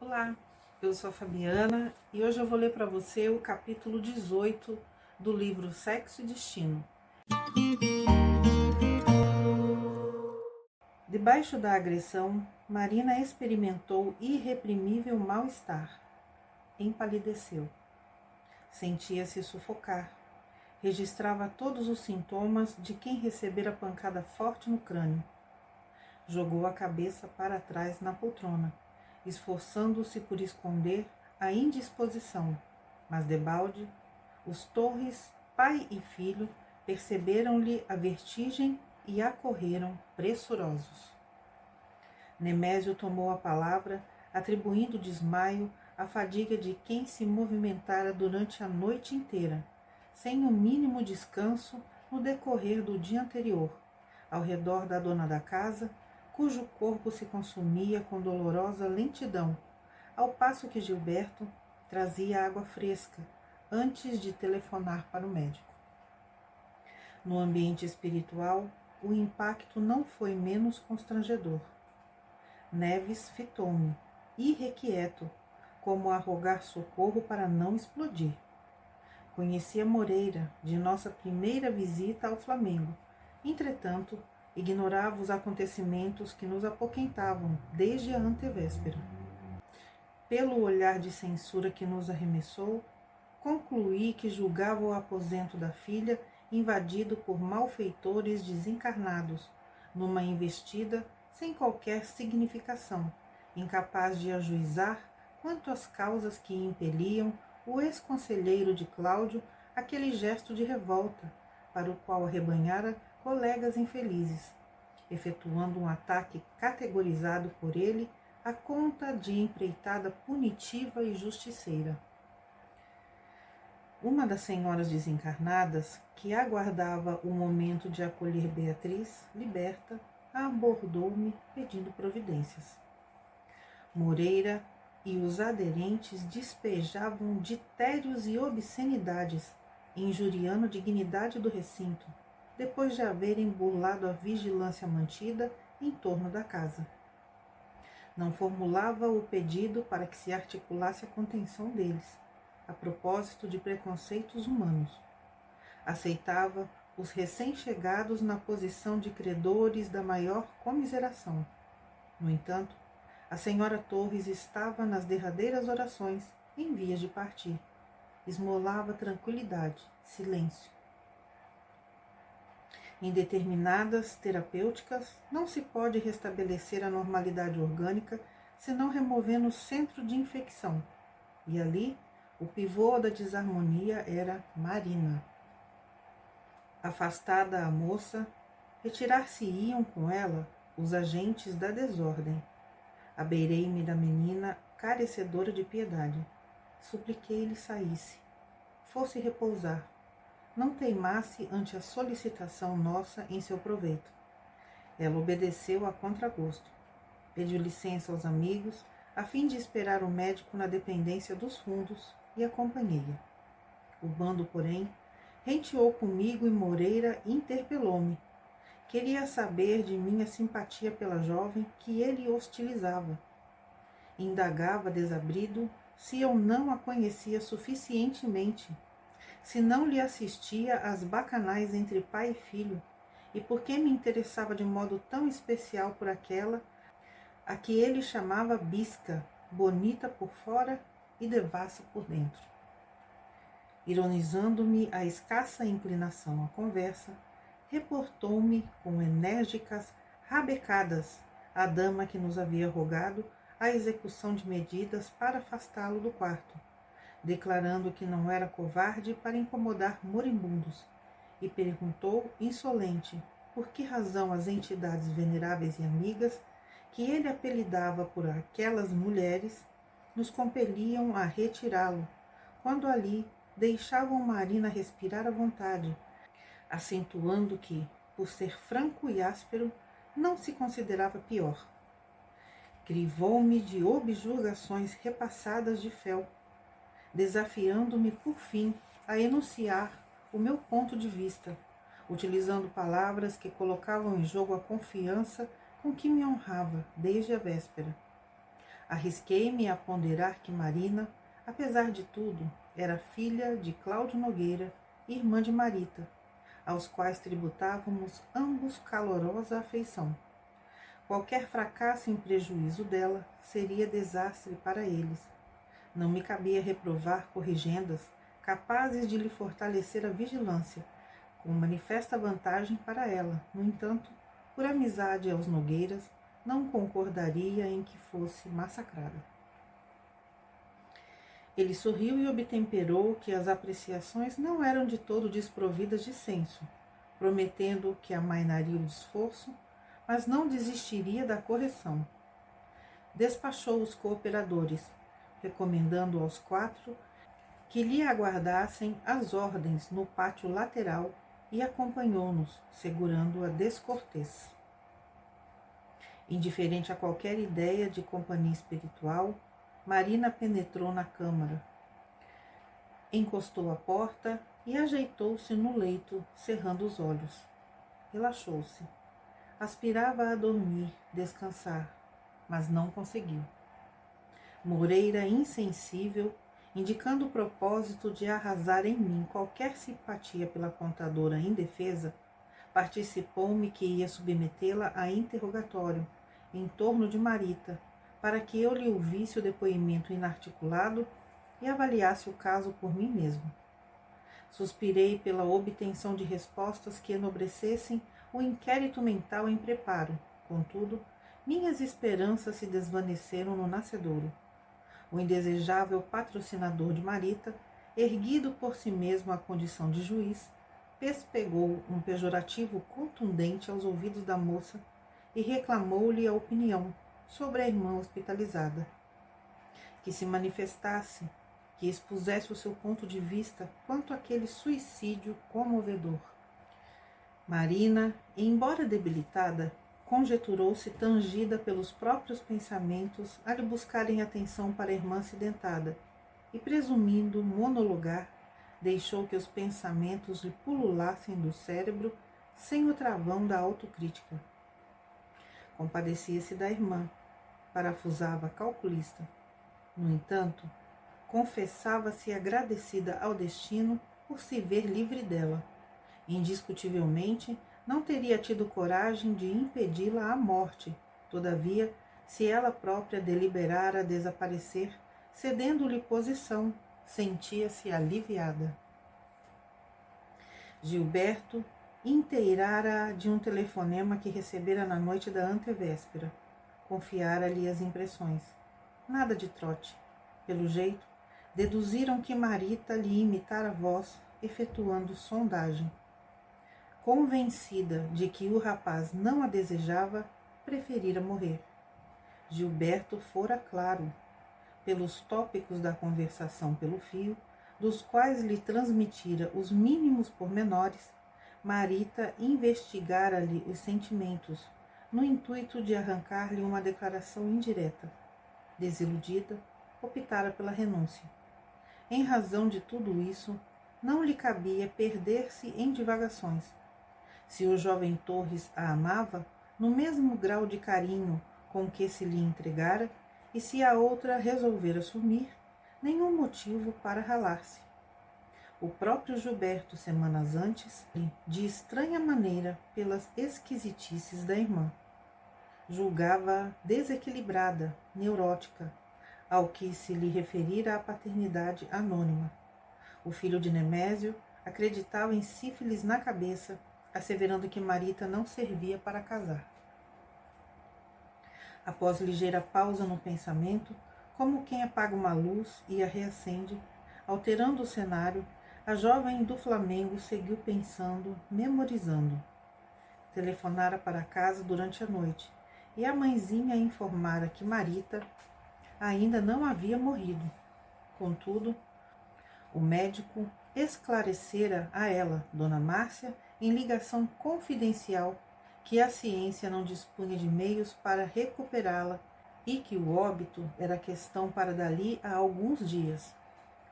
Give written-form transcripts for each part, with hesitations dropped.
Olá, eu sou a Fabiana e hoje eu vou ler para você o capítulo 18 do livro Sexo e Destino. Debaixo da agressão, Marina experimentou irreprimível mal-estar. Empalideceu. Sentia-se sufocar. Registrava todos os sintomas de quem recebera pancada forte no crânio. Jogou a cabeça para trás na poltrona, esforçando-se por esconder a indisposição, mas debalde, os Torres, pai e filho, perceberam-lhe a vertigem e acorreram pressurosos. Nemésio tomou a palavra, atribuindo o desmaio à fadiga de quem se movimentara durante a noite inteira, sem o mínimo descanso no decorrer do dia anterior, ao redor da dona da casa, cujo corpo se consumia com dolorosa lentidão, ao passo que Gilberto trazia água fresca antes de telefonar para o médico. No ambiente espiritual, o impacto não foi menos constrangedor. Neves fitou-me, irrequieto, como a rogar socorro para não explodir. Conhecia Moreira, de nossa primeira visita ao Flamengo. Entretanto, ignorava os acontecimentos que nos apoquentavam desde a antevéspera. Pelo olhar de censura que nos arremessou, concluí que julgava o aposento da filha invadido por malfeitores desencarnados, numa investida sem qualquer significação, incapaz de ajuizar quanto às causas que impeliam o ex-conselheiro de Cláudio aquele gesto de revolta, para o qual arrebanhara colegas infelizes, efetuando um ataque categorizado por ele à conta de empreitada punitiva e justiceira. Uma das senhoras desencarnadas, que aguardava o momento de acolher Beatriz, liberta, abordou-me pedindo providências. Moreira e os aderentes despejavam ditérios e obscenidades, injuriando a dignidade do recinto, depois de haverem burlado a vigilância mantida em torno da casa. Não formulava o pedido para que se articulasse a contenção deles, a propósito de preconceitos humanos. Aceitava os recém-chegados na posição de credores da maior comiseração. No entanto, a senhora Torres estava nas derradeiras orações, em vias de partir. Esmolava tranquilidade, silêncio. Em determinadas terapêuticas, não se pode restabelecer a normalidade orgânica senão removendo o centro de infecção. E ali, o pivô da desarmonia era Marina. Afastada a moça, retirar-se-iam com ela os agentes da desordem. Abeirei-me da menina carecedora de piedade. Supliquei-lhe saísse, fosse repousar, não teimasse ante a solicitação nossa em seu proveito. Ela obedeceu a contragosto. Pediu licença aos amigos, a fim de esperar o médico na dependência dos fundos, e acompanhei-a. O bando, porém, renteou comigo e Moreira interpelou-me. Queria saber de minha simpatia pela jovem que ele hostilizava. Indagava desabrido se eu não a conhecia suficientemente, se não lhe assistia às bacanais entre pai e filho, e por que me interessava de modo tão especial por aquela a que ele chamava bisca, bonita por fora e devassa por dentro. Ironizando-me a escassa inclinação à conversa, reportou-me com enérgicas rabecadas a dama que nos havia rogado a execução de medidas para afastá-lo do quarto, declarando que não era covarde para incomodar moribundos, e perguntou, insolente, por que razão as entidades veneráveis e amigas, que ele apelidava por aquelas mulheres, nos compeliam a retirá-lo, quando ali deixavam Marina respirar à vontade, acentuando que, por ser franco e áspero, não se considerava pior. Crivou-me de objurgações repassadas de fel, desafiando-me, por fim, a enunciar o meu ponto de vista, utilizando palavras que colocavam em jogo a confiança com que me honrava desde a véspera. Arrisquei-me a ponderar que Marina, apesar de tudo, era filha de Cláudio Nogueira e irmã de Marita, aos quais tributávamos ambos calorosa afeição. Qualquer fracasso em prejuízo dela seria desastre para eles. Não me cabia reprovar corrigendas capazes de lhe fortalecer a vigilância, com manifesta vantagem para ela. No entanto, por amizade aos Nogueiras, não concordaria em que fosse massacrada. Ele sorriu e obtemperou que as apreciações não eram de todo desprovidas de senso, prometendo que amainaria o esforço, mas não desistiria da correção. Despachou os cooperadores, recomendando aos 4 que lhe aguardassem as ordens no pátio lateral e acompanhou-nos, segurando-a descortês. Indiferente a qualquer ideia de companhia espiritual, Marina penetrou na câmara, encostou a porta e ajeitou-se no leito, cerrando os olhos. Relaxou-se. Aspirava a dormir, descansar, mas não conseguiu. Moreira, insensível, indicando o propósito de arrasar em mim qualquer simpatia pela contadora indefesa, participou-me que ia submetê-la a interrogatório em torno de Marita, para que eu lhe ouvisse o depoimento inarticulado e avaliasse o caso por mim mesmo. Suspirei pela obtenção de respostas que enobrecessem o inquérito mental em preparo. Contudo, minhas esperanças se desvaneceram no nascedouro. O indesejável patrocinador de Marita, erguido por si mesmo à condição de juiz, pespegou um pejorativo contundente aos ouvidos da moça e reclamou-lhe a opinião sobre a irmã hospitalizada. Que se manifestasse, que expusesse o seu ponto de vista quanto àquele suicídio comovedor. Marina, embora debilitada, conjeturou-se tangida pelos próprios pensamentos a lhe buscarem atenção para a irmã acidentada, e presumindo monologar, deixou que os pensamentos lhe pululassem do cérebro sem o travão da autocrítica. Compadecia-se da irmã, parafusava calculista. No entanto, confessava-se agradecida ao destino por se ver livre dela. Indiscutivelmente, não teria tido coragem de impedi-la à morte. Todavia, se ela própria deliberara desaparecer, cedendo-lhe posição, sentia-se aliviada. Gilberto inteirara de um telefonema que recebera na noite da antevéspera. Confiara-lhe as impressões. Nada de trote. Pelo jeito, deduziram que Marita lhe imitara a voz, efetuando sondagem. Convencida de que o rapaz não a desejava, preferira morrer. Gilberto fora claro, pelos tópicos da conversação pelo fio, dos quais lhe transmitira os mínimos pormenores, Marita investigara-lhe os sentimentos, no intuito de arrancar-lhe uma declaração indireta. Desiludida, optara pela renúncia. Em razão de tudo isso, não lhe cabia perder-se em divagações. Se o jovem Torres a amava, no mesmo grau de carinho com que se lhe entregara, e se a outra resolvera sumir, nenhum motivo para ralar-se. O próprio Gilberto, semanas antes, de estranha maneira, pelas esquisitices da irmã, julgava-a desequilibrada, neurótica, ao que se lhe referira a paternidade anônima. O filho de Nemésio acreditava em sífilis na cabeça, asseverando que Marita não servia para casar. Após ligeira pausa no pensamento, como quem apaga uma luz e a reacende, alterando o cenário, a jovem do Flamengo seguiu pensando, memorizando. Telefonara para casa durante a noite, e a mãezinha informara que Marita ainda não havia morrido. Contudo, o médico esclarecera a ela, Dona Márcia, em ligação confidencial, que a ciência não dispunha de meios para recuperá-la e que o óbito era questão para dali a alguns dias.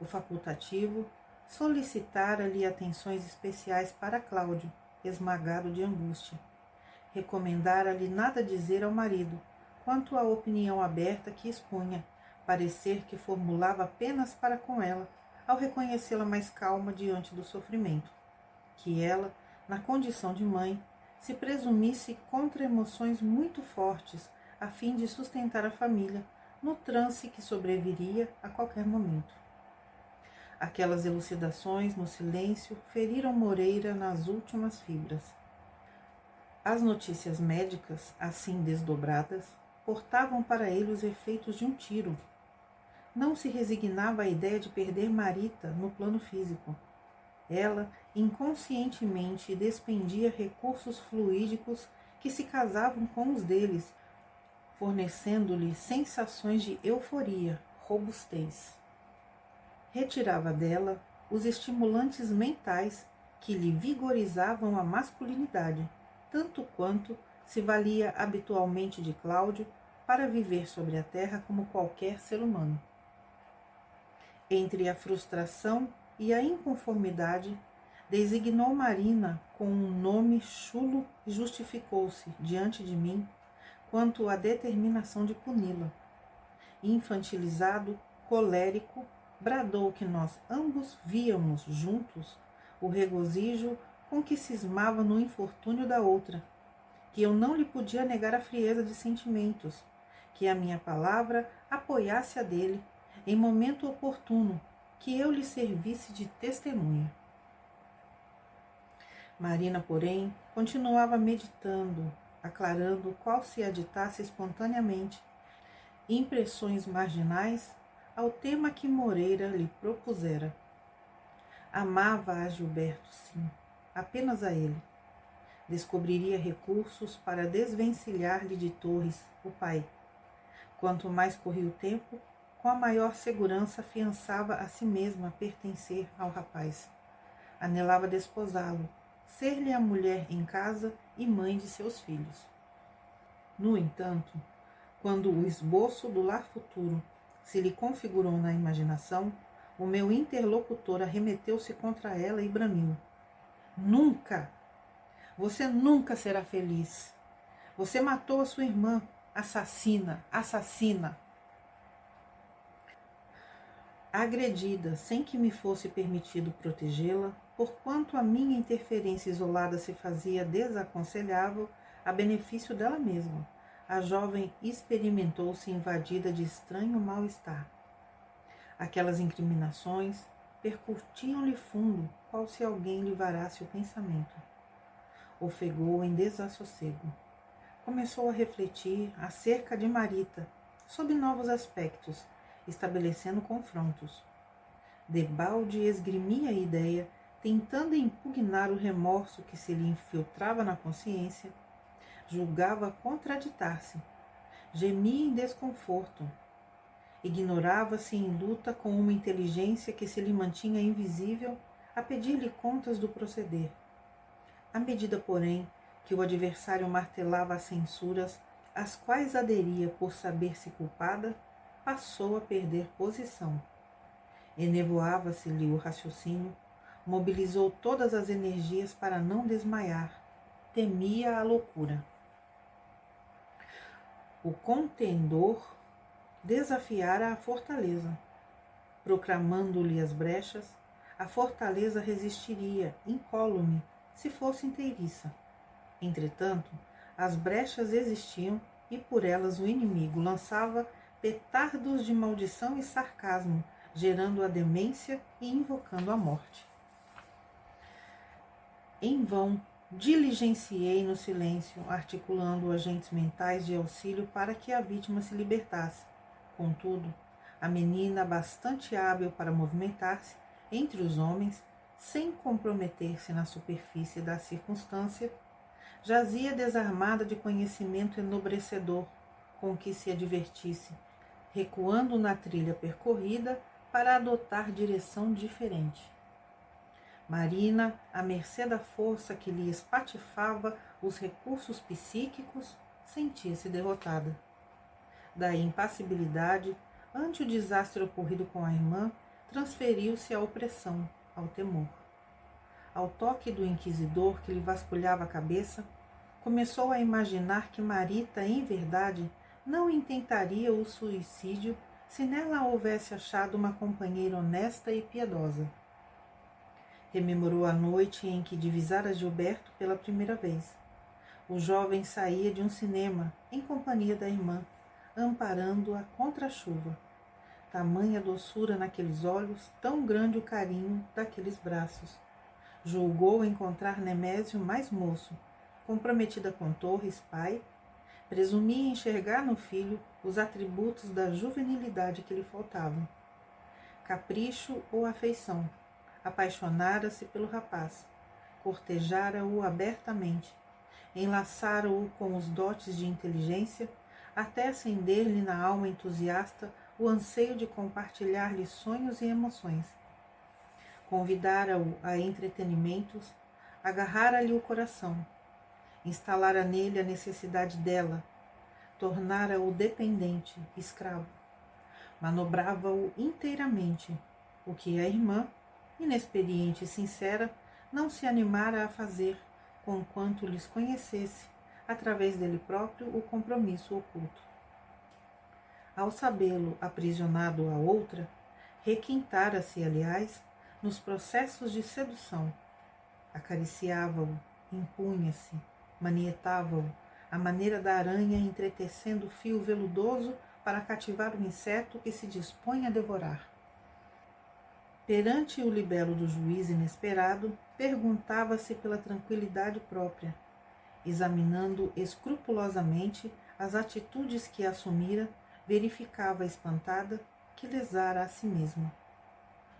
O facultativo solicitara-lhe atenções especiais para Cláudio, esmagado de angústia. Recomendara-lhe nada dizer ao marido, quanto à opinião aberta que expunha, parecer que formulava apenas para com ela, ao reconhecê-la mais calma diante do sofrimento, que ela, na condição de mãe, se presumisse contra emoções muito fortes, a fim de sustentar a família, no trance que sobreviria a qualquer momento. Aquelas elucidações no silêncio feriram Moreira nas últimas fibras. As notícias médicas, assim desdobradas, portavam para ele os efeitos de um tiro. Não se resignava à ideia de perder Marita no plano físico. Ela, inconscientemente, despendia recursos fluídicos que se casavam com os deles, fornecendo-lhe sensações de euforia, robustez. Retirava dela os estimulantes mentais que lhe vigorizavam a masculinidade, tanto quanto se valia habitualmente de Cláudio para viver sobre a terra como qualquer ser humano. Entre a frustração e a inconformidade, designou Marina com um nome chulo e justificou-se, diante de mim, quanto à determinação de puni-la. Infantilizado, colérico, bradou que nós ambos víamos juntos o regozijo com que cismava no infortúnio da outra, que eu não lhe podia negar a frieza de sentimentos, que a minha palavra apoiasse a dele em momento oportuno, que eu lhe servisse de testemunha. Marina, porém, continuava meditando, aclarando qual se aditasse espontaneamente, impressões marginais ao tema que Moreira lhe propusera. Amava a Gilberto, sim, apenas a ele. Descobriria recursos para desvencilhar-lhe de Torres, o pai. Quanto mais corria o tempo, com a maior segurança afiançava a si mesma pertencer ao rapaz. Anelava desposá-lo, ser-lhe a mulher em casa e mãe de seus filhos. No entanto, quando o esboço do lar futuro se lhe configurou na imaginação, o meu interlocutor arremeteu-se contra ela e bramiu. Nunca! Você nunca será feliz. Você matou a sua irmã. Assassina, assassina! Agredida, sem que me fosse permitido protegê-la, porquanto a minha interferência isolada se fazia desaconselhável a benefício dela mesma, a jovem experimentou-se invadida de estranho mal-estar. Aquelas incriminações percutiam-lhe fundo, qual se alguém lhe varasse o pensamento. Ofegou em desassossego. Começou a refletir acerca de Marita, sob novos aspectos, estabelecendo confrontos. Debalde esgrimia a ideia, tentando impugnar o remorso que se lhe infiltrava na consciência, julgava contraditar-se, gemia em desconforto, ignorava-se em luta com uma inteligência que se lhe mantinha invisível a pedir-lhe contas do proceder. À medida, porém, que o adversário martelava as censuras, às quais aderia por saber-se culpada, passou a perder posição. Enevoava-se-lhe o raciocínio, mobilizou todas as energias para não desmaiar, temia a loucura. O contendor desafiara a fortaleza. Proclamando-lhe as brechas, a fortaleza resistiria, incólume, se fosse inteiriça. Entretanto, as brechas existiam e por elas o inimigo lançava petardos de maldição e sarcasmo, gerando a demência e invocando a morte. Em vão, diligenciei no silêncio, articulando agentes mentais de auxílio para que a vítima se libertasse. Contudo, a menina, bastante hábil para movimentar-se entre os homens, sem comprometer-se na superfície da circunstância, jazia desarmada de conhecimento enobrecedor com que se advertisse, recuando na trilha percorrida para adotar direção diferente. Marina, à mercê da força que lhe espatifava os recursos psíquicos, sentia-se derrotada. Da impassibilidade, ante o desastre ocorrido com a irmã, transferiu-se à opressão, ao temor. Ao toque do inquisidor que lhe vasculhava a cabeça, começou a imaginar que Marita, em verdade, não intentaria o suicídio se nela houvesse achado uma companheira honesta e piedosa. Rememorou a noite em que divisara Gilberto pela primeira vez. O jovem saía de um cinema em companhia da irmã, amparando-a contra a chuva. Tamanha doçura naqueles olhos, tão grande o carinho daqueles braços. Julgou encontrar Nemésio mais moço, comprometida com Torres, pai. Presumia enxergar no filho os atributos da juvenilidade que lhe faltavam. Capricho ou afeição, apaixonara-se pelo rapaz, cortejara-o abertamente, enlaçara-o com os dotes de inteligência, até acender-lhe na alma entusiasta o anseio de compartilhar-lhe sonhos e emoções. Convidara-o a entretenimentos, agarrara-lhe o coração, instalara nele a necessidade dela, tornara-o dependente, escravo. Manobrava-o inteiramente, o que a irmã, inexperiente e sincera, não se animara a fazer, conquanto lhes conhecesse, através dele próprio, o compromisso oculto. Ao sabê-lo aprisionado a outra, requintara-se, aliás, nos processos de sedução. Acariciava-o, impunha-se, manietava-o, à maneira da aranha entretecendo o fio veludoso para cativar o inseto que se dispõe a devorar. Perante o libelo do juiz inesperado, perguntava-se pela tranquilidade própria, examinando escrupulosamente as atitudes que assumira, verificava espantada que lesara a si mesma.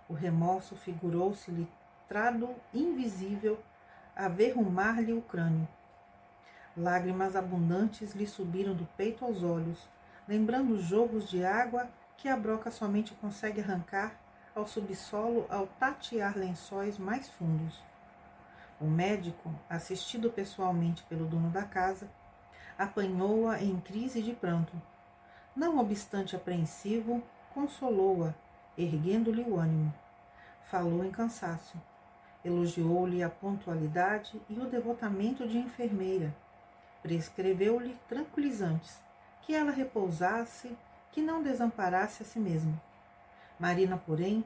O remorso figurou-se-lhe trado invisível a verrumar-lhe o crânio. Lágrimas abundantes lhe subiram do peito aos olhos, lembrando jogos de água que a broca somente consegue arrancar ao subsolo ao tatear lençóis mais fundos. O médico, assistido pessoalmente pelo dono da casa, apanhou-a em crise de pranto. Não obstante apreensivo, consolou-a, erguendo-lhe o ânimo. Falou em cansaço. Elogiou-lhe a pontualidade e o devotamento de enfermeira. Prescreveu-lhe tranquilizantes, que ela repousasse, que não desamparasse a si mesma. Marina, porém,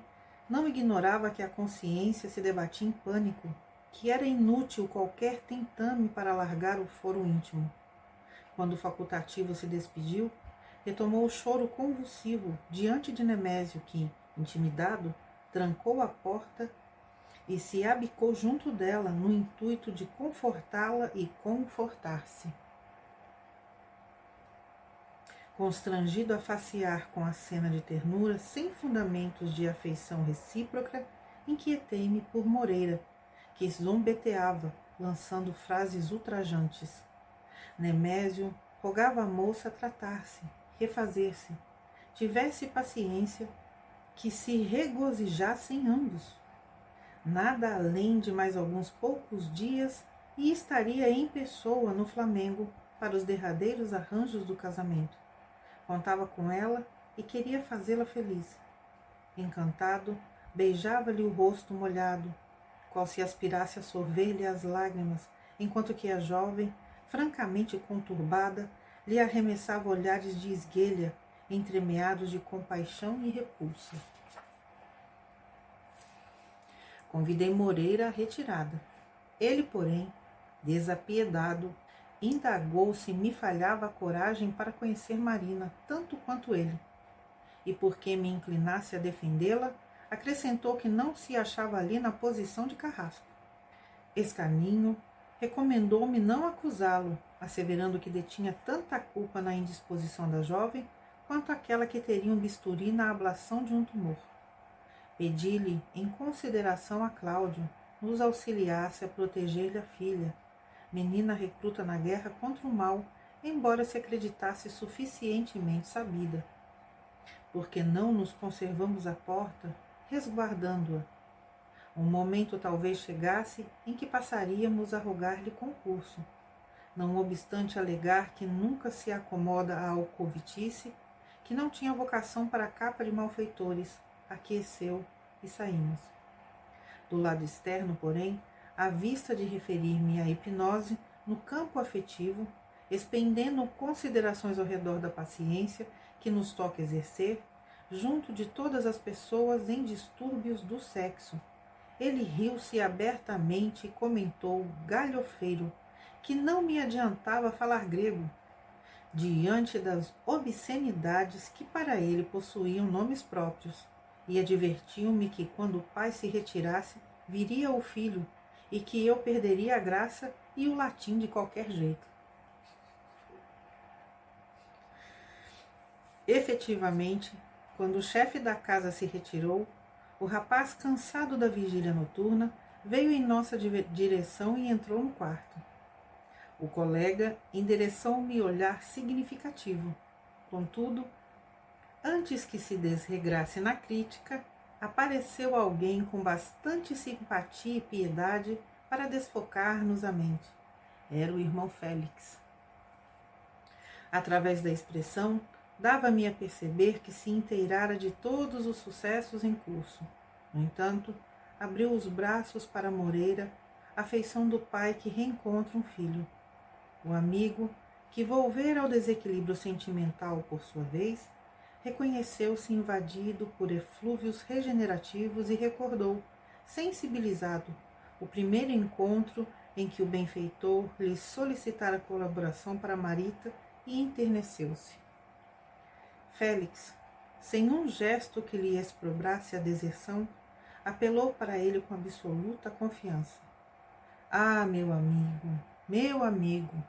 não ignorava que a consciência se debatia em pânico, que era inútil qualquer tentame para alargar o foro íntimo. Quando o facultativo se despediu, retomou o choro convulsivo diante de Nemésio que, intimidado, trancou a porta e se abicou junto dela no intuito de confortá-la e confortar-se. Constrangido a facear com a cena de ternura, sem fundamentos de afeição recíproca, inquietei-me por Moreira, que zombeteava, lançando frases ultrajantes. Nemésio rogava a moça a tratar-se, refazer-se, tivesse paciência, que se regozijassem ambos. Nada além de mais alguns poucos dias e estaria em pessoa no Flamengo para os derradeiros arranjos do casamento. Contava com ela e queria fazê-la feliz. Encantado, beijava-lhe o rosto molhado, qual se aspirasse a sorver-lhe as lágrimas, enquanto que a jovem, francamente conturbada, lhe arremessava olhares de esguelha, entremeados de compaixão e repulsa. Convidei Moreira à retirada. Ele, porém, desapiedado, indagou se me falhava a coragem para conhecer Marina tanto quanto ele. E porque me inclinasse a defendê-la, acrescentou que não se achava ali na posição de carrasco. Escarninho, recomendou-me não acusá-lo, asseverando que detinha tanta culpa na indisposição da jovem quanto aquela que teria um bisturi na ablação de um tumor. Pedi-lhe, em consideração a Cláudio, nos auxiliasse a proteger-lhe a filha, menina recruta na guerra contra o mal, embora se acreditasse suficientemente sabida. Porque não nos conservamos à porta, resguardando-a. Um momento talvez chegasse em que passaríamos a rogar-lhe concurso, não obstante alegar que nunca se acomoda à alcovitice, que não tinha vocação para a capa de malfeitores, aqueceu e saímos. Do lado externo, porém, à vista de referir-me à hipnose no campo afetivo, expendendo considerações ao redor da paciência que nos toca exercer, junto de todas as pessoas em distúrbios do sexo. Ele riu-se abertamente e comentou, galhofeiro, que não me adiantava falar grego, diante das obscenidades que para ele possuíam nomes próprios, e advertiu-me que quando o pai se retirasse, viria o filho, e que eu perderia a graça e o latim de qualquer jeito. Efetivamente, quando o chefe da casa se retirou, o rapaz, cansado da vigília noturna, veio em nossa direção e entrou no quarto. O colega endereçou-me olhar significativo. Contudo, antes que se desregrasse na crítica, apareceu alguém com bastante simpatia e piedade para desfocar-nos a mente. Era o irmão Félix. Através da expressão, dava-me a perceber que se inteirara de todos os sucessos em curso. No entanto, abriu os braços para Moreira, a feição do pai que reencontra um filho. O amigo, que volvera ao desequilíbrio sentimental por sua vez, reconheceu-se invadido por eflúvios regenerativos e recordou, sensibilizado, o primeiro encontro em que o benfeitor lhe solicitara colaboração para Marita e enterneceu-se. Félix, sem um gesto que lhe exprobrasse a deserção, apelou para ele com absoluta confiança. Ah, meu amigo,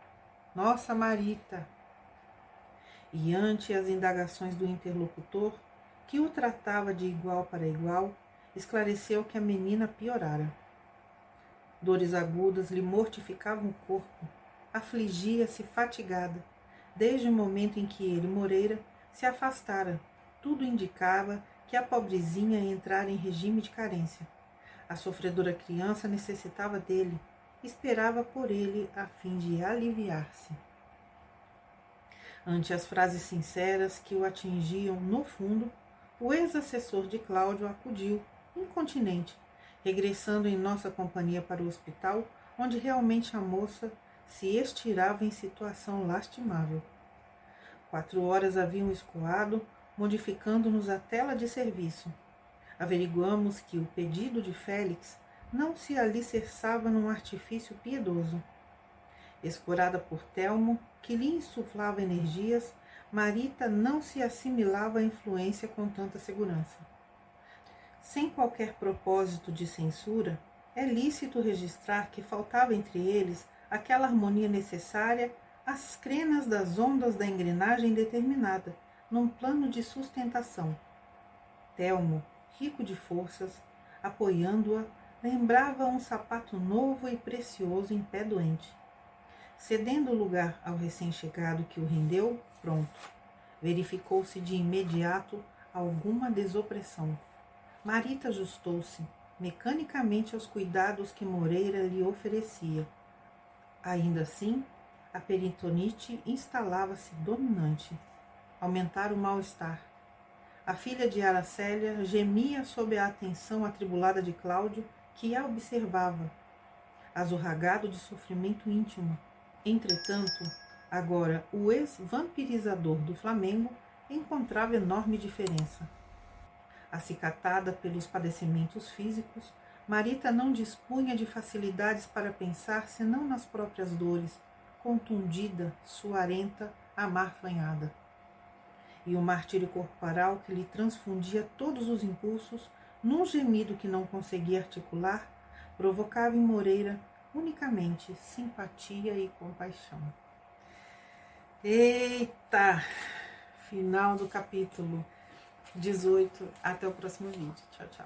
nossa Marita! E ante as indagações do interlocutor, que o tratava de igual para igual, esclareceu que a menina piorara. Dores agudas lhe mortificavam o corpo, afligia-se fatigada, desde o momento em que ele, Moreira, se afastara. Tudo indicava que a pobrezinha entrara em regime de carência. A sofredora criança necessitava dele, esperava por ele a fim de aliviar-se. Ante as frases sinceras que o atingiam no fundo, o ex-assessor de Cláudio acudiu, incontinente, regressando em nossa companhia para o hospital, onde realmente a moça se estirava em situação lastimável. 4 horas haviam escoado, modificando-nos a tela de serviço. Averiguamos que o pedido de Félix não se alicerçava num artifício piedoso. Escorada por Telmo, que lhe insuflava energias, Marita não se assimilava à influência com tanta segurança. Sem qualquer propósito de censura, é lícito registrar que faltava entre eles aquela harmonia necessária às crenas das ondas da engrenagem determinada, num plano de sustentação. Telmo, rico de forças, apoiando-a, lembrava um sapato novo e precioso em pé doente. Cedendo o lugar ao recém-chegado que o rendeu, pronto. Verificou-se de imediato alguma desopressão. Marita ajustou-se mecanicamente aos cuidados que Moreira lhe oferecia. Ainda assim, a peritonite instalava-se dominante. Aumentara o mal-estar. A filha de Aracélia gemia sob a atenção atribulada de Cláudio, que a observava, azorragado de sofrimento íntimo. Entretanto, agora o ex-vampirizador do Flamengo encontrava enorme diferença. Acicatada pelos padecimentos físicos, Marita não dispunha de facilidades para pensar senão nas próprias dores, contundida, suarenta, amarfanhada. E o martírio corporal que lhe transfundia todos os impulsos, num gemido que não conseguia articular, provocava em Moreira unicamente simpatia e compaixão. Eita! Final do capítulo 18. Até o próximo vídeo. Tchau, tchau.